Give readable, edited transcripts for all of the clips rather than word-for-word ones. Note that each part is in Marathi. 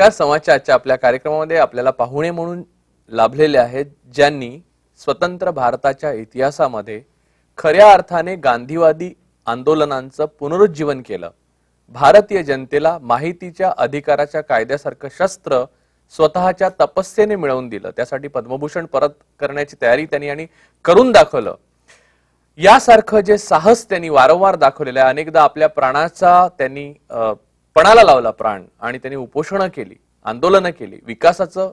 नमस्कार. समाजच्या आजच्या आपल्या कार्यक्रमामध्ये आपल्याला पाहुणे म्हणून लाभलेले आहेत ज्यांनी स्वतंत्र भारताच्या इतिहासामध्ये खऱ्या अर्थाने गांधीवादी आंदोलनांचं पुनरुज्जीवन केलं. भारतीय जनतेला माहितीच्या अधिकाराच्या कायद्यासारखं शस्त्र स्वतःच्या तपस्येने मिळवून दिलं. त्यासाठी पद्मभूषण परत करण्याची तयारी त्यांनी आणि करून दाखवलं. यासारखं जे साहस त्यांनी वारंवार दाखवलेलं आहे. अनेकदा आपल्या प्राणाचा त्यांनी पणाला लावला प्राण आणि त्यांनी उपोषणं केली, आंदोलनं केली, विकासाचं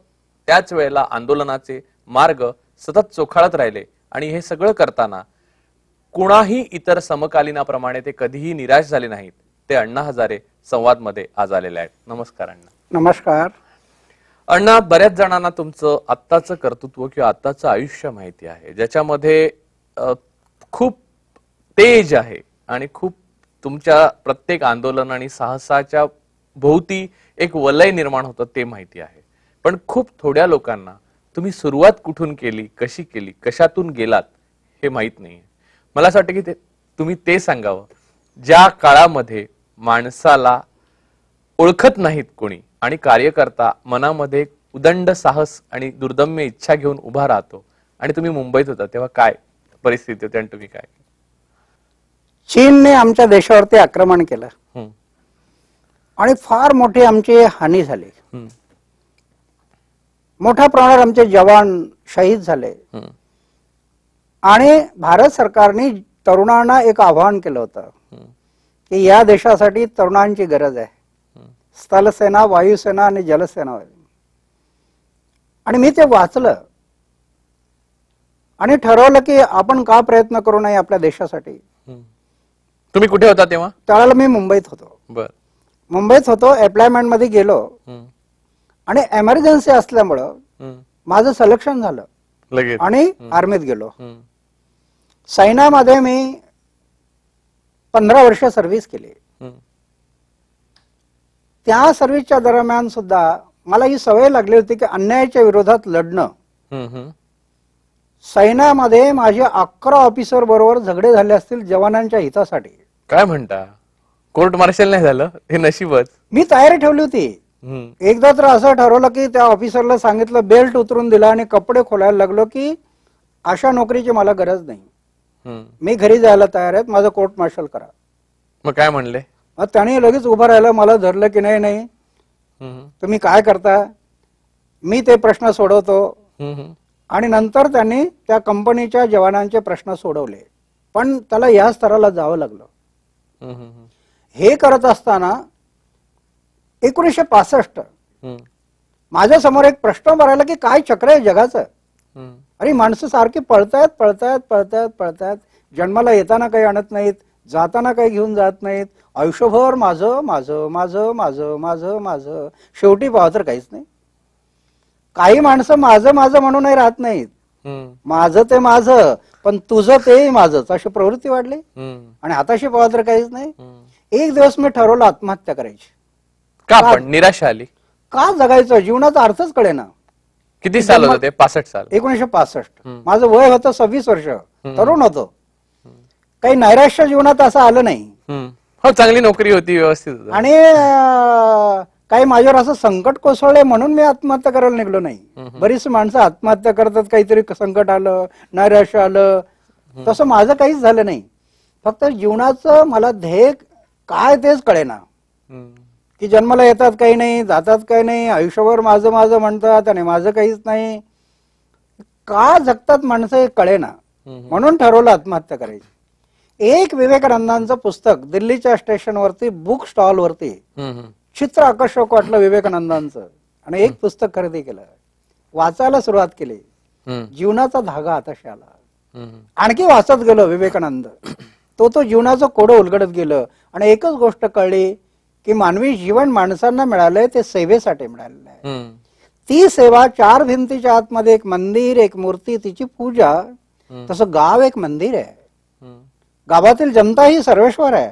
त्याच वेळेला आंदोलनाचे मार्ग सतत चोखाळत राहिले. आणि हे सगळं करताना कुणाही इतर समकालीनाप्रमाणे ते कधीही निराश झाले नाहीत. ते अण्णा हजारे संवाद मध्ये आज आलेले आहेत. नमस्कार अण्णा. नमस्कार अण्णा. बऱ्याच जणांना तुमचं आत्ताचं कर्तृत्व किंवा आत्ताचं आयुष्य माहिती आहे, ज्याच्यामध्ये खूप तेज आहे आणि खूप तुमच्या प्रत्येक आंदोलन आणि साहसाच्या भोवती एक वलय निर्माण होतं ते माहिती आहे. पण खूप थोड्या लोकांना तुम्ही सुरुवात कुठून केली, कशी केली, कशातून गेलात हे माहित नाहीये. मला असं वाटतं की तुम्ही ते सांगावं. ज्या काळामध्ये माणसाला ओळखत नाहीत कोणी आणि कार्यकर्ता मनामध्ये उदंड साहस आणि दुर्दम्य इच्छा घेऊन उभा राहतो आणि तुम्ही मुंबईत होता तेव्हा काय परिस्थिती होती आणि तुम्ही काय? चीनने आमच्या देशावरती आक्रमण केलं आणि फार मोठी आमची हानी झाली. मोठ्या प्रमाणावर आमचे जवान शहीद झाले आणि भारत सरकारने तरुणांना एक आवाहन केलं होतं की या देशासाठी तरुणांची गरज आहे. स्थलसेना, वायुसेना आणि जलसेना. आणि मी ते वाचलं आणि ठरवलं की आपण का प्रयत्न करू नये आपल्या देशासाठी. तुम्ही कुठे होता तेव्हा? त्यावेळेला मी मुंबईत होतो. मुंबईत होतो, अप्लायमेंट मध्ये गेलो आणि एमर्जन्सी असल्यामुळं माझं सिलेक्शन झालं आणि आर्मीत गेलो. सैन्यामध्ये मी 15 वर्ष सर्व्हिस केली. त्या सर्व्हिसच्या दरम्यान सुद्धा मला ही सवय लागली होती की अन्यायाच्या विरोधात लढणं. सैन्यामध्ये माझे 11 ऑफिसर बरोबर झगडे झाले असतील जवानांच्या हितासाठी. काय म्हणता? कोर्ट मार्शल नाही झालं? हे नशीबच. मी तयारी ठेवली होती. एकदा तर असं ठरवलं की त्या ऑफिसरला सांगितलं, बेल्ट उतरून दिला आणि कपडे खोलायला लागलो की अशा नोकरीची मला गरज नाही, मी घरी जायला तयार आहे, माझं कोर्ट मार्शल करा. मग काय म्हणले? मग त्याने लगेच उभं राहिलं, मला धरलं की नाही नाही तुम्ही काय करता. मी ते प्रश्न सोडवतो आणि नंतर त्यांनी त्या कंपनीच्या जवानांचे प्रश्न सोडवले. पण त्याला या स्तराला जावं लागलं. हे करत असताना 1965 माझ्या समोर एक प्रश्न भरायला की काय चक्र आहे जगाचं. अरे माणसं सारखी पळतायत पळतायत पळतायत पळतायत. जन्माला येताना काही आणत नाहीत, जाताना काही घेऊन जात नाहीत. आयुष्यभर माझं माझं माझं माझं माझं माझं. शेवटी पाहत तर काहीच नाही. काही माणसं माझं माझं म्हणूनही राहत नाहीत. माझं ते माझं पण तुझं ते माझंच अशी प्रवृत्ती वाढली आणि आताशी पाहत तर काहीच नाही. एक दिवस मी ठरवलं आत्महत्या करायची. का? पण निराशा आली. का जगायचं? जीवनाचा अर्थच कळेना. किती साल होते? 65 साल. 1965. माझं वय होतं 26 वर्ष. तरुण होतो. काही नैराश्य जीवनात असं आलं नाही. हो, चांगली नोकरी होती, व्यवस्थित. आणि काही माझ्यावर असं संकट कोसळले म्हणून मी आत्महत्या करायला निघलो नाही. बरीच माणसं आत्महत्या करतात, काहीतरी संकट आलं, नैराश्य आलं. तसं माझं काहीच झालं नाही. फक्त जीवनाचं मला ध्येय काय तेच कळेना. की जन्माला येतात काही नाही, जातात काही नाही, आयुष्यभर माझं माझं म्हणतात आणि माझं काहीच नाही. का जगतात माणसं हे कळेना. म्हणून ठरवलं आत्महत्या करायची. एक विवेकानंदांचं पुस्तक दिल्लीच्या स्टेशनवरती बुक स्टॉल वरती चित्र आकर्षक वाटलं विवेकानंदांचं आणि एक पुस्तक खरेदी केलं, वाचायला सुरुवात केली. जीवनाचा धागा आताशी आला. आणखी वाचत गेलो विवेकानंद. तो जीवनाचं कोडं उलगडत गेलं आणि एकच गोष्ट कळली की मानवी जीवन माणसांना मिळालंय ते सेवेसाठी मिळालेलं आहे. ती सेवा 4 भिंतीच्या आतमध्ये एक मंदिर, एक मूर्ती, तिची पूजा. तसं गाव एक मंदिर आहे. गावातील जनता ही सर्वेश्वर आहे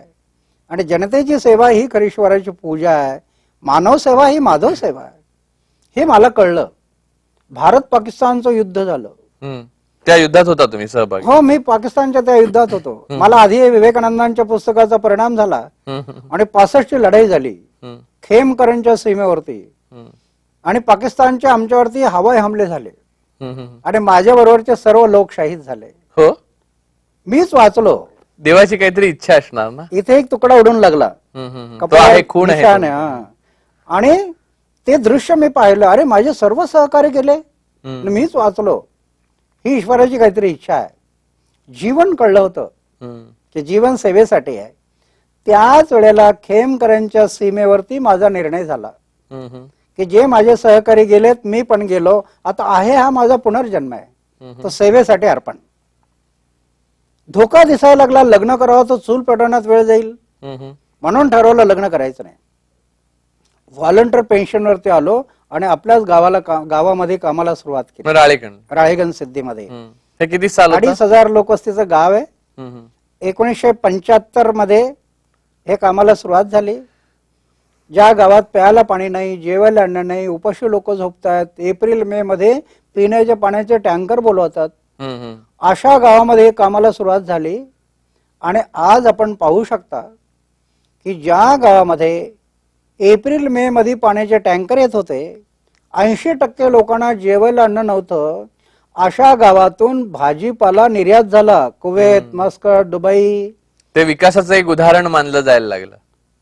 आणि जनतेची सेवा ही खरी ईश्वराची पूजा आहे. मानव सेवा ही माधव सेवा आहे. हे मला कळलं. भारत पाकिस्तानचं युद्ध झालं. त्या युद्धात होता तुम्ही सहभागी? हो, मी पाकिस्तानच्या त्या युद्धात होतो. मला आधी विवेकानंदांच्या पुस्तकाचा परिणाम झाला आणि 65 ची लढाई झाली खेमकरणच्या सीमेवरती. आणि पाकिस्तानच्या आमच्यावरती हवाई हमले झाले हम्म. आणि माझ्या बरोबरचे सर्व लोक शहीद झाले. हो, मीच वाचलो. देवाची काहीतरी इच्छा असणार ना. इथे एक तुकडा उडून लागला, तो आहे, खूण आहे निशाण तो. आहे, हा. आणि ते दृश्य मी पाहिलं. अरे माझे सर्व सहकारी गेले आणि मीच वाचलो. ही ईश्वराची काहीतरी इच्छा आहे. जीवन कळलं होतं की जीवन सेवेसाठी आहे. त्याच वेळेला खेमकरांच्या सीमेवरती माझा निर्णय झाला की जे माझे सहकारी गेलेत, मी पण गेलो. आता आहे हा माझा पुनर्जन्म आहे, तो सेवेसाठी अर्पण. धोका दिसायला लागला. लग्न करावं तर चूल पेटवण्यात वेळ जाईल, म्हणून ठरवलं लग्न करायचं नाही. व्हॉलंटियर पेन्शनवरती आलो आणि आपल्याच गावामध्ये कामाला सुरुवात केली. राळेगण सिद्धीमध्ये. हे किती साल होतं? 2,500 लोकवस्तीचं गाव आहे. 1975 मध्ये हे कामाला सुरुवात झाली. ज्या गावात प्यायला पाणी नाही, जेवायला अन्न नाही, उपाशी लोक झोपतात, एप्रिल मे मध्ये पिण्याच्या पाण्याचे टँकर बोलवतात, अशा गावामध्ये कामाला सुरुवात झाली. आणि आज आपण पाहू शकता की ज्या गावामध्ये एप्रिल मे मध्ये पाण्याचे टँकर येत होते, 80% लोकांना जेवायला अन्न नव्हतं, अशा गावातून भाजीपाला निर्यात झाला. Kuwait, Muscat, Dubai. ते विकासाचं एक उदाहरण मानलं जायला लागलं.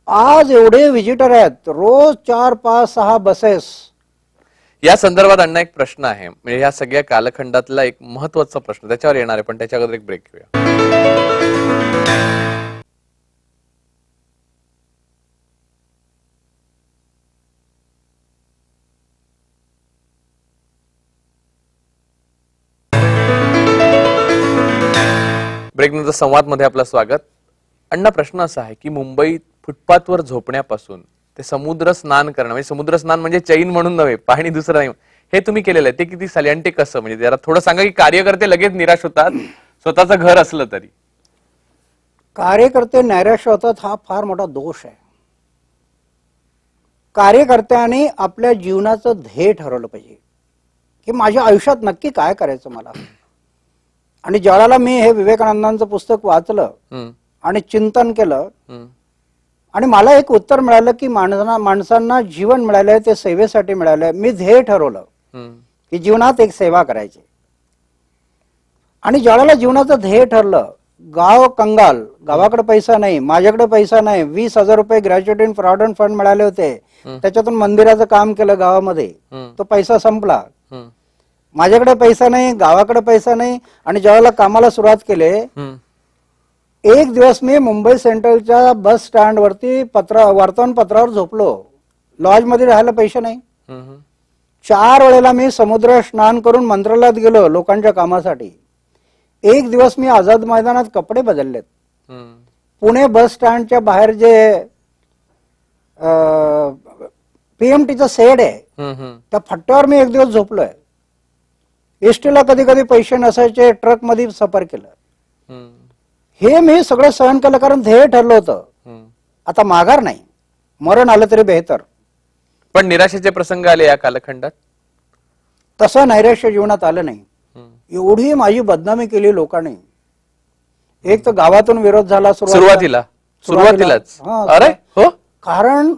आज एवढे व्हिजिटर आहेत, रोज 4, 5, 6 बसेस. या संदर्भात अण्णा एक प्रश्न आहे, म्हणजे या सगळ्या कालखंडातला एक महत्वाचा प्रश्न, त्याच्यावर येणार आहे, पण त्याच्या अगोदर एक ब्रेक घेऊया. ब्रेकनंतर संवाद मध्ये आपलं स्वागत. अण्णा, प्रश्न असा आहे की मुंबईत फुटपाथवर झोपण्यापासून ते समुद्र स्नान करणं, म्हणजे समुद्र स्नान म्हणजे चैन म्हणून नव्हे, पाणी दुसरं नाही, हे तुम्ही केलेलं आहे. ते किती साली आणि ते कसं? म्हणजे जरा थोडं सांगा की कार्यकर्ते लगेच निराश होतात स्वतःचं घर असलं तरी. कार्यकर्ते नैराश होतात हा फार मोठा दोष आहे. कार्यकर्त्याने आपल्या जीवनाचं ध्येय ठरवलं पाहिजे की माझ्या आयुष्यात नक्की काय करायचं मला. आणि ज्यावेळेला मी हे विवेकानंदांचं पुस्तक वाचलं आणि चिंतन केलं आणि मला एक उत्तर मिळालं की माणसांना जीवन मिळालंय ते सेवेसाठी मिळालंय. मी ध्येय ठरवलं की जीवनात एक सेवा करायची. आणि ज्यावेळेला जीवनाचं ध्येय ठरलं, गाव कंगाल, गावाकडे पैसा नाही, माझ्याकडे पैसा नाही, 20,000 रुपये ग्रॅज्युएट प्रॉव्हिडंट फंड मिळाले होते, त्याच्यातून मंदिराचं काम केलं गावामध्ये, तो पैसा संपला. माझ्याकडे पैसा नाही, गावाकडे पैसा नाही. आणि ज्यावेळेला कामाला सुरुवात केले, एक दिवस मी मुंबई सेंट्रलच्या बस स्टँड वरती वर्तमानपत्रावर झोपलो. लॉज मध्ये राहायला पैसे नाही. 4 वेळेला मी समुद्र स्नान करून मंत्रालयात गेलो लोकांच्या कामासाठी. एक दिवस मी आझाद मैदानात कपडे बदललेत. पुणे बस स्टँडच्या बाहेर जे पीएमटीचं शेड आहे, त्या फट्ट्यावर मी एक दिवस झोपलोय. एसटीला कधी कधी पैसे नसायचे, ट्रक मध्ये सफर केलं. हे मी सगळं सहन केलं कारण ध्येय ठरलं होतं. आता माघार नाही, मरण आलं तरी बेहतर. पण निराशेचे प्रसंग आले या कालखंडात? तसं नैराश्य जीवनात आलं नाही. एवढी माझी बदनामी केली लोकांनी. एक तर गावातून विरोध झाला सुरुवातीलाच. अरे हो, कारण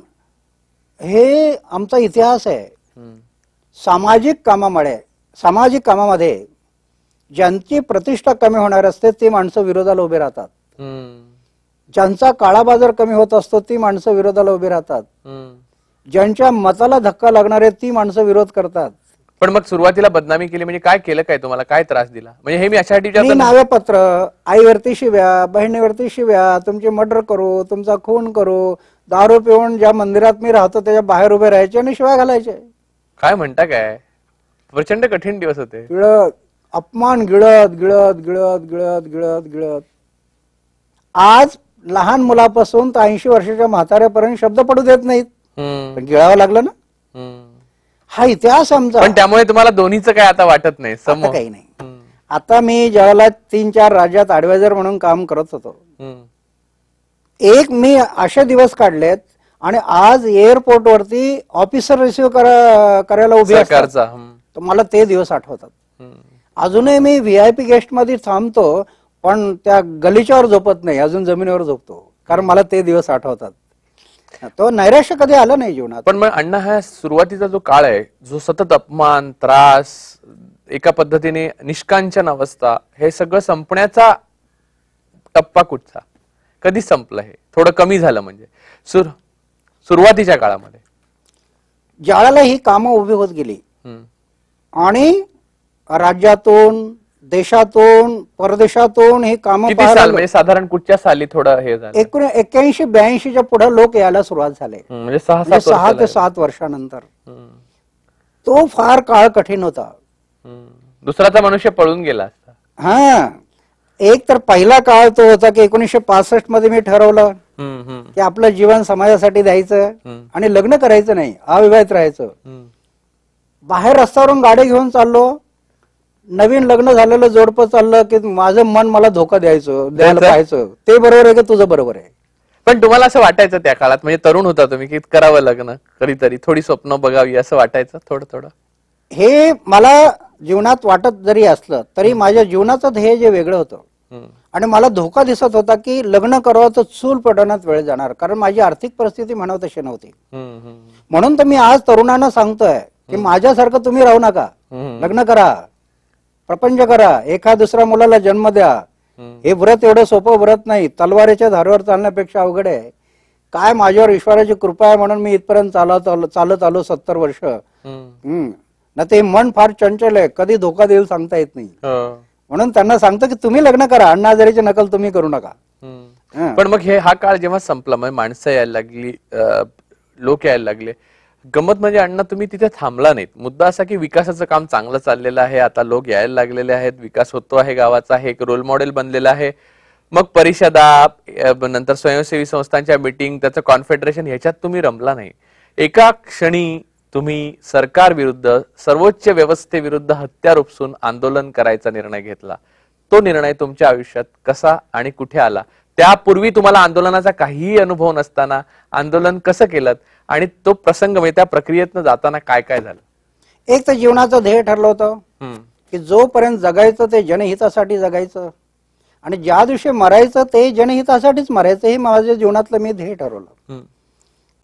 हे आमचा इतिहास आहे. सामाजिक कामामध्ये ज्यांची प्रतिष्ठा कमी होणार असते ती माणसं विरोधाला उभे राहतात. ज्यांचा काळा बाजार कमी होत असतो ती माणसं विरोधाला उभी राहतात. ज्यांच्या मताला धक्का लागणार आहे ती माणसं विरोध करतात. पण मग सुरुवातीला बदनामी केली म्हणजे काय केलं, काय तुम्हाला काय त्रास दिला? म्हणजे हे मी अशासाठी नावे पत्र, आईवरती शिव्या, बहिणीवरती शिव्या, तुमची मर्डर करू, तुमचा खून करू, दारू पिऊन ज्या मंदिरात मी राहतो त्याच्या बाहेर उभे राहायचे आणि शिव्या घालायचे. काय म्हणता? काय प्रचंड कठीण दिवस होते. अपमान गिळत गिळत गिळत गिळत गिळत गिळत आज लहान मुलापासून तर 80 वर्षाच्या म्हाताऱ्यापर्यंत शब्द पडू देत नाहीत, पण गिळावं लागलं ना. हा इतिहास आमचा. पण त्यामुळे तुम्हाला दोन्हीचं काय आता वाटत नाही? काही नाही. आता मी ज्यावेळेला 3-4 राज्यात ऍडवायझर म्हणून काम करत होतो, एक मी असे दिवस काढलेत आणि आज एअरपोर्ट वरती ऑफिसर रिसिव्ह करायला उभे असतात, मला ते दिवस आठवतात. अजूनही मी VIP गेस्ट मध्ये थांबतो, पण त्या गलीच्यावर झोपत नाही, अजून जमिनीवर झोपतो, कारण मला ते दिवस आठवतात. तो नैराश्य कधी आलं नाही जीवनात. पण मग अण्णा, हा सुरुवातीचा जो काळ आहे, जो सतत अपमान, त्रास, एका पद्धतीने निष्कांचन अवस्था, हे सगळं संपण्याचा टप्पा कुठचा, कधी संपलं, हे थोडं कमी झालं म्हणजे सुरुवातीच्या काळामध्ये? ज्यावेळेला ही कामं उभी होत गेली आणि राज्यातून, देशातून, परदेशातून ही कामं किती साल, म्हणजे साधारण कुठच्या साली थोडं हे झालं? 81-82च्या पुढे लोक यायला सुरुवात झाले, म्हणजे 6 ते 7 वर्षानंतर. तो फार काळ कठीण होता. दुसराचा मनुष्य पळून गेला असता. हा, एक तर पहिला काळ तो होता की 1965 मध्ये मी ठरवलं की आपलं जीवन समाजासाठी द्यायचं आणि लग्न करायचं नाही, अविवाहित राहायचं. बाहेर रस्त्यावरून गाडी घेऊन चाललो, नवीन लग्न झालेलं जोडपं चाललं की माझं मन मला धोका द्यायला पाहायचं, ते बरोबर आहे की तुझं बरोबर आहे. पण तुम्हाला असं वाटायचं त्या काळात, म्हणजे तरुण होता तुम्ही, की करावं लग्न कधीतरी, थोडी स्वप्न बघावी असं वाटायचं थोडं थोडं? हे मला जीवनात वाटत जरी असलं तरी माझ्या जीवनाचं ध्येय जे वेगळं होतं आणि मला धोका दिसत होता की लग्न करावं तर चूल पडण्यात वेळ जाणार, कारण माझी आर्थिक परिस्थिती म्हणावं तशी नव्हती. म्हणून तर मी आज तरुणांना सांगतोय की माझ्यासारखं तुम्ही राहू नका, लग्न करा, प्रपंच करा, एका दुसऱ्या मुलाला जन्म द्या. हे व्रत एवढं सोपं व्रत नाही, तलवारीच्या धारेवर चालण्यापेक्षा अवघड आहे. काय माझ्यावर ईश्वराची कृपा आहे म्हणून मी इथपर्यंत चालत आलो 70 वर्ष. ना ते मन फार चंचल आहे, कधी धोका देईल सांगता येत नाही. म्हणून त्यांना सांगतो की तुम्ही लग्न करा, अण्णा हजारेची नकल तुम्ही करू नका. पण मग हा काळ जेव्हा संपला, मग माणसं यायला लागली, लोक यायला लागले. गमत म्हणजे अण्णा, तुम्ही तिथे थांबला नाहीत. मुद्दा असा की विकासाचं काम चांगलं चाललेलं आहे, आता लोक यायला लागलेले आहेत, विकास होतो आहे गावाचा, हे एक रोल मॉडेल बनलेलं आहे. मग परिषदा, नंतर स्वयंसेवी संस्थांच्या मीटिंग, त्याचं कॉन्फेडरेशन, ह्याच्यात तुम्ही रमला नाही. एका क्षणी तुम्ही सरकार विरुद्ध, सर्वोच्च व्यवस्थेविरुद्ध हत्यार उपसून आंदोलन करायचा निर्णय घेतला. तो निर्णय तुमच्या आयुष्यात कसा आणि कुठे आला? त्यापूर्वी तुम्हाला आंदोलनाचा काहीही अनुभव नसताना आंदोलन कसं केलं आणि तो प्रसंग, म्हणजे त्या प्रक्रियेतनं जाताना काय काय झालं? एक तर जीवनाचं ध्येय ठरलं होतं की जोपर्यंत जगायचं ते जनहितासाठी जगायचं आणि ज्या दिवशी मरायचं ते जनहितासाठीच मरायचं, हे माझ्या जीवनातलं मी ध्येय ठरवलं.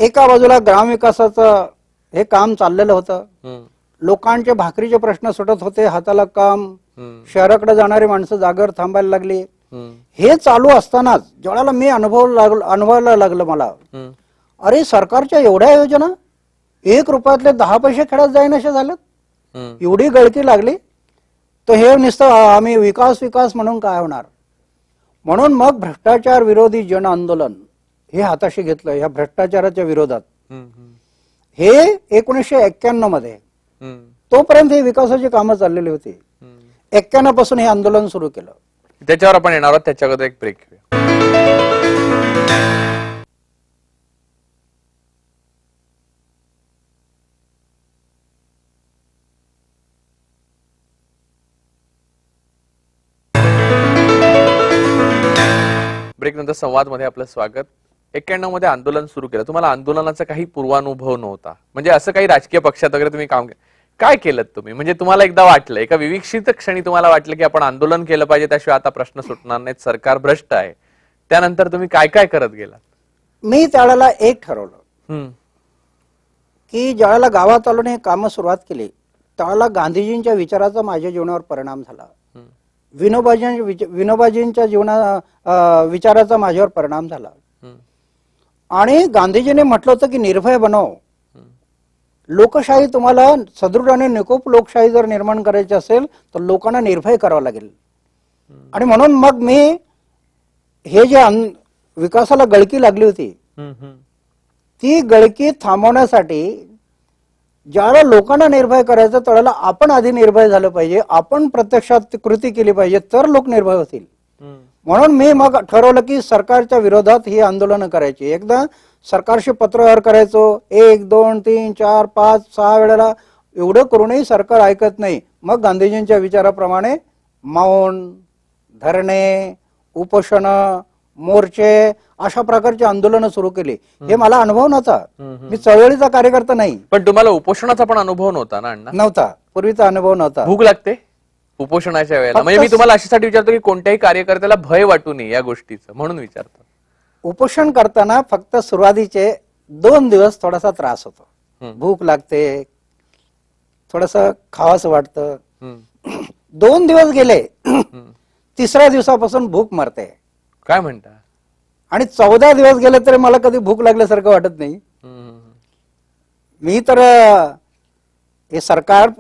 एका बाजूला ग्रामविकासाचं हे काम चाललेलं होतं, लोकांचे भाकरीचे प्रश्न सुटत होते, हाताला काम, शहराकडे जाणारी माणसं जागेवर थांबायला लागली. हे चालू असतानाच ज्यावेळेला मी अनुभवायला लागलं मला, अरे सरकारच्या एवढ्या योजना 1 रुपयातले 10 पैसे खेळत जाईनाशा झाल्यात, एवढी गळती लागली, तर हे नुसतं आम्ही विकास म्हणून काय होणार. म्हणून मग भ्रष्टाचार विरोधी जन आंदोलन हे हाताशी घेतलं ह्या भ्रष्टाचाराच्या विरोधात. हे 1991 मध्ये, तोपर्यंत ही विकासाची कामं चाललेली होती. 91 पासून हे आंदोलन सुरू केलं. त्याच्यावर आपण येणार आहोत, त्याच्या अगोदर एक ब्रेक घेऊया. ब्रेक नंतर संवाद मध्ये आपलं स्वागत. 91 मध्ये आंदोलन सुरू केलं. तुम्हाला आंदोलनाचा काही पूर्वानुभव नव्हता, म्हणजे असं काही राजकीय पक्षात वगैरे तुम्ही काम काय केलं तुम्ही? म्हणजे तुम्हाला एकदा वाटलं, एका विविक्षित क्षणी तुम्हाला वाटलं की आपण आंदोलन केलं पाहिजे, त्याशिवाय आता प्रश्न सुटणार नाहीत, सरकार भ्रष्ट आहे. त्यानंतर तुम्ही काय काय करत गेलात? मी त्यावेळेला एक ठरवलं की ज्यावेळेला गावात आलो हे कामं सुरुवात केली, त्यावेळेला गांधीजींच्या विचाराचा माझ्या जीवनावर परिणाम झाला. विनोबाजींच्या विचाराचा माझ्यावर परिणाम झाला. आणि गांधीजीने म्हटलं होतं की निर्भय बनव. लोकशाही तुम्हाला सदृढ आणि निकोप लोकशाही जर निर्माण करायची असेल तर लोकांना निर्भय करावं लागेल. आणि म्हणून मग मी हे जे विकासाला गळकी लागली होती, ती गळकी थांबवण्यासाठी ज्यावेळेला लोकांना निर्भय करायचं त्यावेळेला आपण आधी निर्भय झालं पाहिजे, आपण प्रत्यक्षात कृती केली पाहिजे, तर लोक निर्भय होतील. म्हणून मी मग ठरवलं की सरकारच्या विरोधात ही आंदोलन करायची. एकदा सरकारशी पत्रव्यवहार करायचो, 1, 2, 3, 4, 5, 6 वेळेला. एवढं करूनही सरकार ऐकत नाही. मग गांधीजींच्या विचाराप्रमाणे मौन, धरणे, उपोषण, मोर्चे अशा प्रकारची आंदोलनं सुरू केली. हे मला अनुभव नव्हता, मी चळवळीचा कार्यकर्ता नाही. पण तुम्हाला उपोषणाचा पण अनुभव नव्हता ना अण्णा? नव्हता, पूर्वीचा अनुभव नव्हता. भूक लागते उपोषणाच्या वेळेला? म्हणजे मी तुम्हाला अशासाठी विचारतो की कोणत्याही कार्यकर्त्याला भय वाटू नये या गोष्टीचं, म्हणून विचारतो. उपोषण करताना फक्त सुरुवातीचे 2 दिवस थोडासा त्रास होतो, हम्म. भूक लागते, थोडस खावासं वाटतं. हम्म. 2 दिवस गेले, हम्म. 3ऱ्या दिवसापासून भूक मरते. काय म्हणता? आणि 14 दिवस गेले तरी मला कधी भूक लागल्यासारखं वाटत नाही. हम्म. मी तर हे सरकार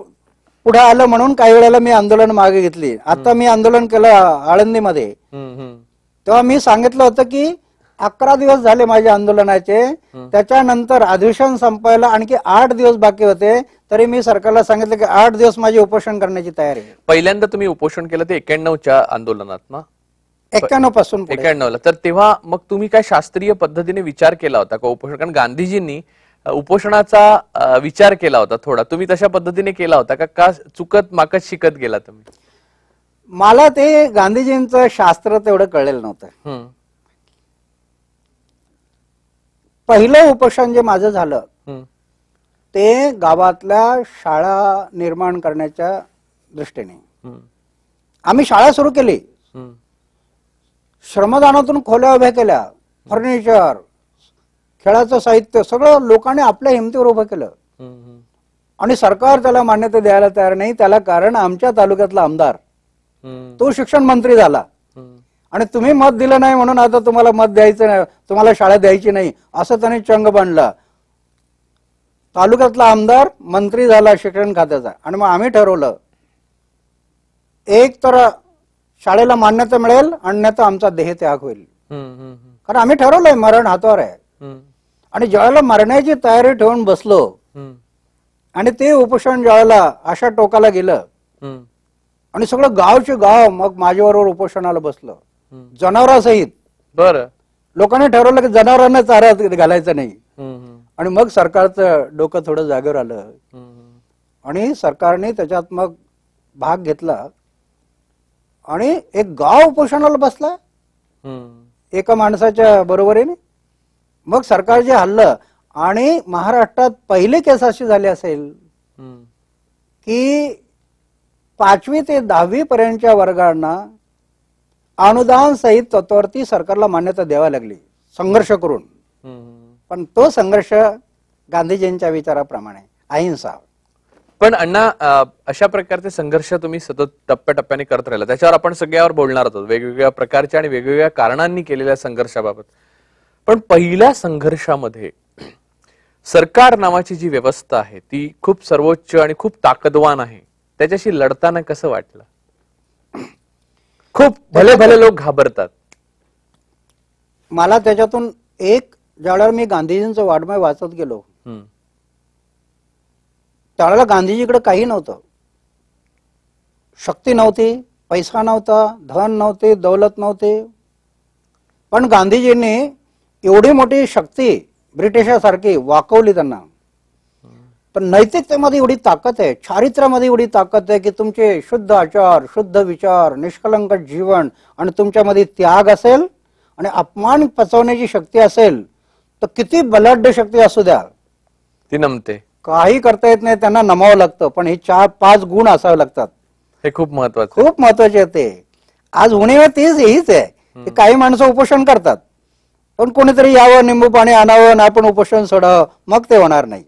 पुढे आलं म्हणून काही वेळेला मी आंदोलन मागे घेतली. आता मी आंदोलन केलं आळंदीमध्ये, हम्म. तेव्हा मी सांगितलं होतं की 11 दिवस झाले माझ्या आंदोलनाचे, त्याच्यानंतर अधिवेशन संपायला आणखी 8 दिवस बाकी होते, तरी मी सरकारला सांगितलं की 8 दिवस माझी उपोषण करण्याची तयारी आहे. पहिल्यांदा तुम्ही उपोषण केलं ते 91च्या आंदोलनात ना? 91 पासून पुढे. 91ला. तर तेव्हा मग तुम्ही काय शास्त्रीय पद्धतीने विचार केला होता का उपोषण? कारण गांधीजींनी उपोषणाचा विचार केला होता थोडा, तुम्ही तशा पद्धतीने केला होता का चुकत माकत शिकत गेला तुम्ही? मला ते गांधीजींचं शास्त्र तेवढं कळलेलं नव्हतं. हम्म. पहिलं उपोषण जे माझं झालं हम्म. ते गावातल्या शाळा निर्माण करण्याच्या दृष्टीने. हम्म. आम्ही शाळा सुरू केली, हम्म. श्रमदानातून खोल्या उभ्या केल्या, फर्निचर, खेळाचं साहित्य सगळं लोकांनी आपल्या हिमतीवर उभं केलं. हम्म. आणि सरकार त्याला मान्यता द्यायला तयार नाही. त्याला कारण आमच्या तालुक्यातला आमदार, हम्म. तो शिक्षण मंत्री झाला. हम्म. आणि तुम्ही मत दिलं नाही म्हणून आता तुम्हाला मत द्यायचं नाही, तुम्हाला शाळा द्यायची नाही, असं त्याने चंग बांधला. तालुक्यातला आमदार मंत्री झाला शिक्षण खात्याचा. आणि मग आम्ही ठरवलं, एक तर शाळेला मान्यता मिळेल, अन्यथा आमचा देहत्याग होईल. हम्म. कारण आम्ही ठरवलंय मरण हातावर आहे. हम्म. आणि ज्यावेळेला मरण्याची तयारी ठेवून बसलो हम्म. आणि ते उपोषण ज्यावेळेला अशा टोकाला गेलं हम्म. आणि सगळं गावचे गाव मग माझ्याबरोबर उपोषणाला बसलं, जनावरांसहित. बरं. लोकांनी ठरवलं की जनावरांना चारा घालायचा नाही. हम्म. आणि मग सरकारचं डोकं थोडं जागेवर आलं हम्म. आणि सरकारने त्याच्यात मग भाग घेतला आणि एक गाव उपोषणाला बसला हम्म. एका माणसाच्या बरोबरीने. मग सरकार जे हल्लं आणि महाराष्ट्रात पहिली केस अशी झाली असेल हम्म. की 5वी ते 10वी पर्यंतच्या वर्गांना अनुदान सहित तत्वावरती सरकारला मान्यता द्यावी लागली संघर्ष करून. हम्म. पण तो संघर्ष गांधीजींच्या विचाराप्रमाणे अहिंसा. पण अण्णा, अशा प्रकारचे संघर्ष तुम्ही सतत टप्प्याटप्प्याने करत राहिला, त्याच्यावर आपण सगळ्यावर बोलणार आहोत, वेगवेगळ्या प्रकारच्या आणि वेगवेगळ्या कारणांनी केलेल्या संघर्षाबाबत. पण पहिल्या संघर्षामध्ये सरकार नावाची जी व्यवस्था आहे ती खूप सर्वोच्च आणि खूप ताकदवान आहे, त्याच्याशी लढताना कसं वाटलं? खूप भले भले लोक घाबरतात. मला त्याच्यातून एक, ज्यावेळेला मी गांधीजींचं वाङ्मय वाचत गेलो हम्म. त्यावेळेला गांधीजीकडे काही नव्हतं, शक्ती नव्हती, पैसा नव्हता, धन नव्हते, दौलत नव्हते. पण गांधीजींनी एवढी मोठी शक्ती ब्रिटिशासारखी वाकवली त्यांना. पण नैतिकतेमध्ये एवढी ताकद आहे, चारित्र्यामध्ये एवढी ताकद आहे की तुमचे शुद्ध आचार, शुद्ध विचार, निष्कलंक जीवन आणि तुमच्यामध्ये त्याग असेल आणि अपमान पचवण्याची शक्ती असेल तर किती बलाढ्य शक्ती असू द्या, ती नमते. काही करता येत नाही, त्यांना नमावं लागतं. पण हे 4-5 गुण असावे लागतात. हे खूप महत्वाचं, खूप महत्वाचे आहे ते. आज उणीव तीच हीच आहे की काही माणसं उपोषण करतात, पण कोणीतरी यावं, निंबू पाणी आणावं आणि आपण उपोषण सोडावं, मग ते होणार नाही.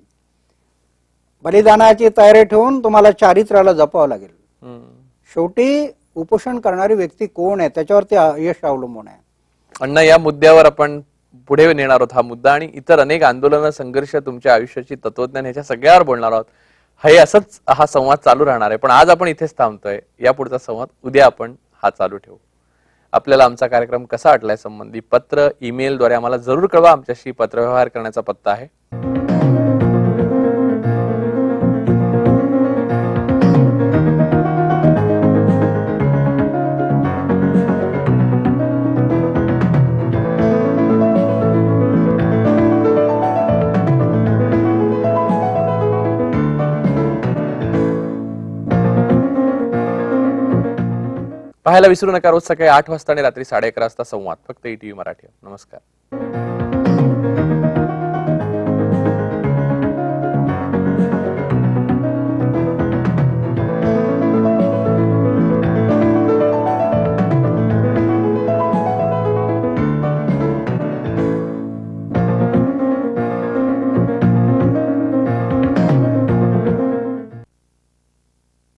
बलिदानाची तयारी ठेवून तुम्हाला चारित्र्याला जपावं लागेल. शेवटी उपोषण करणारी व्यक्ती कोण आहे त्याच्यावरती यश अवलंबून आहे. अण्णा, या मुद्द्यावर आपण पुढे नेणार आहोत हा मुद्दा, आणि इतर अनेक आंदोलन, संघर्ष, तुमच्या आयुष्याची तत्वज्ञान, ह्याच्या सगळ्यावर बोलणार आहोत. हे असंच हा संवाद चालू राहणार आहे. पण आज आपण इथेच थांबतोय. या पुढचा संवाद उद्या आपण हा चालू ठेवू. आपल्याला आमचा कार्यक्रम कसा वाटलाय संबंधी पत्र, ईमेलद्वारे आम्हाला जरूर कळवा. आमच्याशी पत्रव्यवहार करण्याचा पत्ता आहे पाहायला विसरू नका. रोज सकाळी 8 वाजता आणि रात्री 11:30 वाजता संवाद, फक्त ETV मराठी. नमस्कार.